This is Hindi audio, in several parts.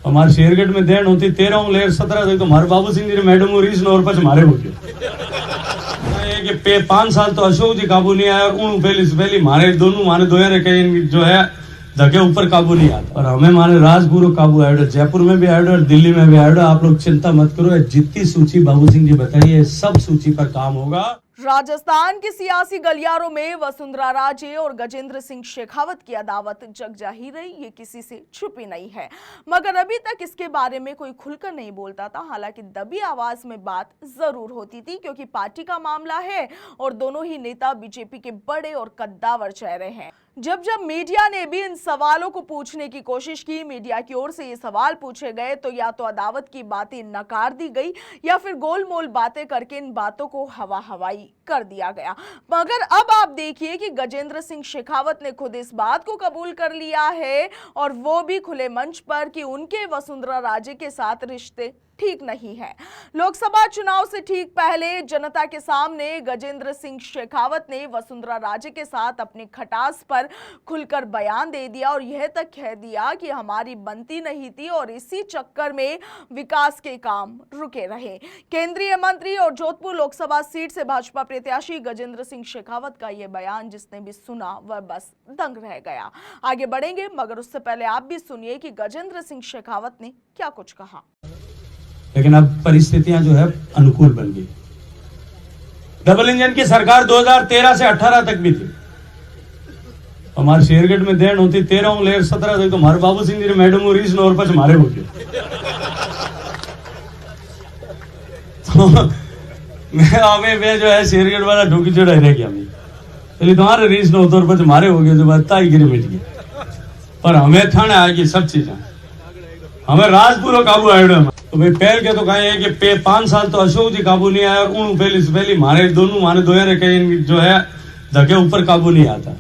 हमारे शेरगढ़ में देन होती 13 लेर 17 तक तो हमारे बाबू सिंह जी मैडम और रीस और पच मारे हो गए कि 5 साल तो अशोक जी काबू नहीं आया और उन पहली मारे दोनों माने दो कहीं जो है धके ऊपर काबू नहीं आता और हमें माने राजपुर काबू आयो, जयपुर में भी आयो और दिल्ली में भी आयो। आप लोग चिंता मत करो, जितनी सूची बाबू सिंह जी बताइए सब सूची पर काम होगा। राजस्थान के सियासी गलियारों में वसुंधरा राजे और गजेंद्र सिंह शेखावत की अदावत जग जाहिर रही, ये किसी से छुपी नहीं है, मगर अभी तक इसके बारे में कोई खुलकर नहीं बोलता था। हालांकि दबी आवाज में बात जरूर होती थी क्योंकि पार्टी का मामला है और दोनों ही नेता बीजेपी के बड़े और कद्दावर चेहरे हैं। जब मीडिया ने भी इन सवालों को पूछने की कोशिश की, मीडिया की ओर से ये सवाल पूछे गए तो या तो अदावत की बातें नकार दी गई या फिर गोलमोल बातें करके इन बातों को हवा हवाई कर दिया गया। मगर अब आप देखिए कि गजेंद्र सिंह शेखावत ने खुद इस बात को कबूल कर लिया है और वो भी खुले मंच पर कि उनके वसुंधरा राजे के साथ रिश्ते ठीक नहीं है। लोकसभा चुनाव से ठीक पहले जनता के सामने गजेंद्र सिंह शेखावत ने वसुंधरा राजे के साथ अपनी खटास पर खुलकर बयान दे दिया और यह तक कह दिया कि हमारी बनती नहीं थी और इसी चक्कर में विकास के काम रुके रहे। केंद्रीय मंत्री और जोधपुर लोकसभा सीट से भाजपा प्रत्याशी गजेंद्र सिंह शेखावत का यह बयान जिसने भी सुना वह बस दंग रह गया। आगे बढ़ेंगे मगर उससे पहले आप भी सुनिए कि गजेंद्र सिंह शेखावत ने क्या कुछ कहा। लेकिन अब परिस्थितियां जो है अनुकूल बन गई। डबल इंजन की सरकार 2013 से 18 तक भी थी। हमारे शेरगढ़ में देन होती 13 लेर 17 तक तो हमारे बाबू सिंह जी मैडम और रीस और पच मारे हो गए। तो मैं जो है शेरगढ़ वाला ढोकी चढ़ा रह गया। चलिए तुम्हारे रीस और पच मारे हो गए जो बता ही गिरे मिट गए, पर हमें थाने आएगी सब चीजें, हमें राजपुर काबू आयो। तो भाई पहल के तो कहे कि 5 साल तो अशोक जी काबू नहीं आया और उन पहली मारे दोनों माने दो कहीं जो है धके ऊपर काबू नहीं आता,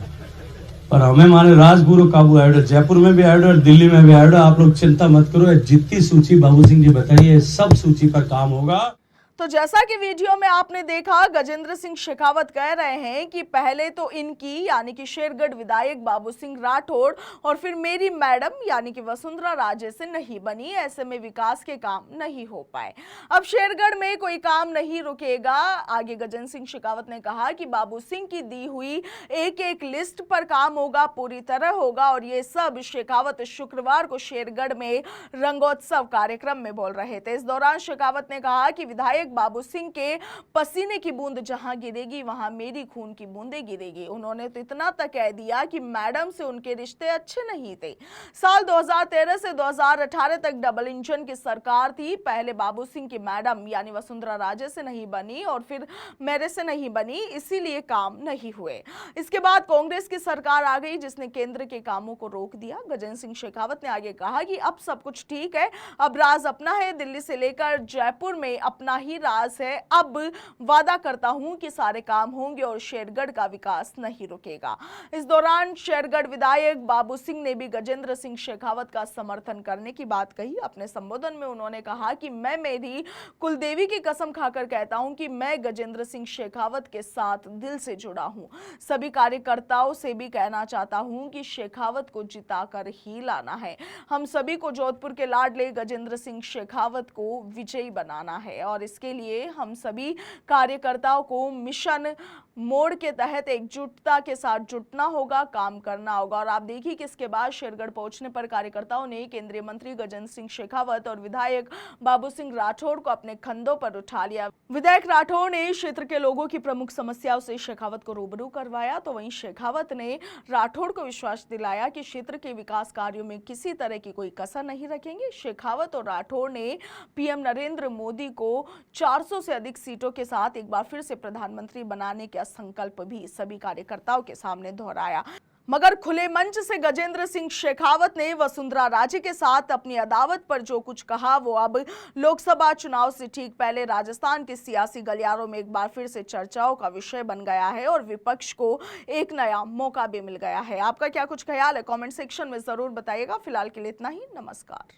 पर हमें माने राजपुर काबू आयो, जयपुर में भी आयो और दिल्ली में भी आयो। आप लोग चिंता मत करो, जितनी सूची बाबू सिंह जी बताइए सब सूची पर काम होगा। तो जैसा कि वीडियो में आपने देखा, गजेंद्र सिंह शेखावत कह रहे हैं कि पहले तो इनकी यानी कि शेरगढ़ विधायक बाबू सिंह राठौड़ और फिर मेरी मैडम यानी कि वसुंधरा राजे से नहीं बनी, ऐसे में विकास के काम नहीं हो पाए। अब शेरगढ़ में कोई काम नहीं रुकेगा। आगे गजेंद्र सिंह शेखावत ने कहा कि बाबू सिंह की दी हुई एक एक लिस्ट पर काम होगा, पूरी तरह होगा और ये सब शेखावत शुक्रवार को शेरगढ़ में रंगोत्सव कार्यक्रम में बोल रहे थे। इस दौरान शेखावत ने कहा कि विधायक बाबू सिंह के पसीने की बूंद जहां गिरेगी वहां मेरी खून की बूंदें गिरेगी। उन्होंने तो इतना तक कह दिया कि मैडम से उनके रिश्ते अच्छे नहीं थे। साल 2013 से 2018 तक डबल इंजन की सरकार थी। पहले बाबू सिंह की मैडम यानी वसुंधरा राजे से नहीं बनी और फिर मेरे से नहीं बनी, इसीलिए काम नहीं हुए। इसके बाद कांग्रेस की सरकार आ गई जिसने केंद्र के कामों को रोक दिया। गजेंद्र सिंह शेखावत ने आगे कहा कि अब सब कुछ ठीक है, अब राज अपना है, दिल्ली से लेकर जयपुर में अपना ही राज है। अब वादा करता हूं कि सारे काम होंगे और शेरगढ़ का विकास नहीं रुकेगा। इस दौरान शेरगढ़ विधायक बाबू सिंह ने भी गजेंद्र सिंह शेखावत का समर्थन करने की बात कही। अपने संबोधन में उन्होंने कहा कि मैं मेरी कुलदेवी की कसम खाकर कहता हूं कि मैं गजेंद्र सिंह शेखावत के साथ दिल से जुड़ा हूं। सभी कार्यकर्ताओं से भी कहना चाहता हूं कि शेखावत को जिताकर ही लाना है। हम सभी को जोधपुर के लाडले गजेंद्र सिंह शेखावत को विजयी बनाना है और इसके लिए हम सभी कार्यकर्ताओं को मिशन मोड़ के तहत एकजुटता के साथ जुटना होगा, काम करना होगा। और आप देखिए कि इसके बाद शेरगढ़ पहुंचने पर कार्यकर्ताओं ने केंद्रीय मंत्री गजेंद्र सिंह शेखावत और विधायक बाबू सिंह राठौड़ को अपने कंधों पर उठा लिया। विधायक राठौड़ ने क्षेत्र के लोगों की प्रमुख समस्याओं से शेखावत को रूबरू करवाया, तो वहीं शेखावत ने राठौड़ को विश्वास दिलाया कि क्षेत्र के विकास कार्यों में किसी तरह की कोई कसर नहीं रखेंगे। शेखावत और राठौड़ ने पीएम नरेंद्र मोदी को 400 से अधिक सीटों के साथ एक बार फिर से प्रधानमंत्री बनाने का संकल्प भी सभी कार्यकर्ताओं के सामने दोहराया। मगर खुले मंच से गजेंद्र सिंह शेखावत ने वसुंधरा राजे के साथ अपनी अदावत पर जो कुछ कहा वो अब लोकसभा चुनाव से ठीक पहले राजस्थान के सियासी गलियारों में एक बार फिर से चर्चाओं का विषय बन गया है और विपक्ष को एक नया मौका भी मिल गया है। आपका क्या कुछ ख्याल है, कमेंट सेक्शन में जरूर बताइएगा। फिलहाल के लिए इतना ही, नमस्कार।